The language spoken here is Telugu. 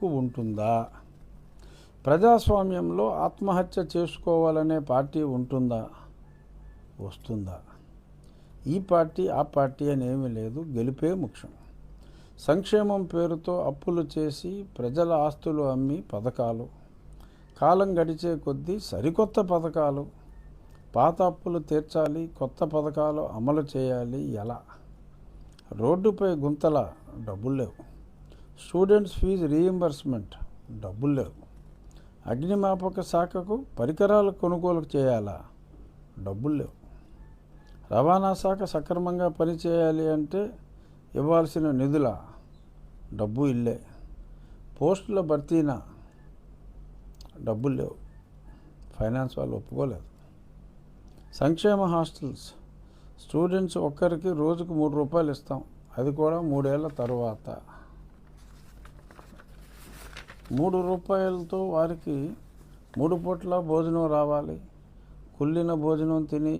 హక్కు ఉంటుందా? ప్రజాస్వామ్యంలో ఆత్మహత్య చేసుకోవాలనే పార్టీ ఉంటుందా? వస్తుందా? ఈ పార్టీ ఆ పార్టీ అని ఏమీ లేదు, గెలిపే ముఖ్యం. సంక్షేమం పేరుతో అప్పులు చేసి ప్రజల ఆస్తులు అమ్మి పథకాలు, కాలం గడిచే కొద్దీ సరికొత్త పథకాలు, పాత అప్పులు తీర్చాలి, కొత్త పథకాలు అమలు చేయాలి. ఎలా? రోడ్డుపై గుంతల డబ్బులు లేవు, స్టూడెంట్స్ ఫీజు రీయింబర్స్మెంట్ డబ్బులు లేవు, అగ్నిమాపక శాఖకు పరికరాలు కొనుగోలు చేయాలా? డబ్బులు లేవు. రవాణా శాఖ సక్రమంగా పనిచేయాలి అంటే ఇవ్వాల్సిన నిధుల డబ్బు ఇల్లే. పోస్టుల భర్తీన డబ్బులు లేవు, ఫైనాన్స్ వాళ్ళు ఒప్పుకోలేదు. సంక్షేమ హాస్టల్స్ స్టూడెంట్స్ ఒక్కరికి రోజుకు 3 రూపాయలు ఇస్తాం, అది కూడా 3 ఏళ్ల తరువాత. 3 రూపాయలతో వారికి 3 పూట్ల భోజనం రావాలి. కుళ్ళిన భోజనం తిని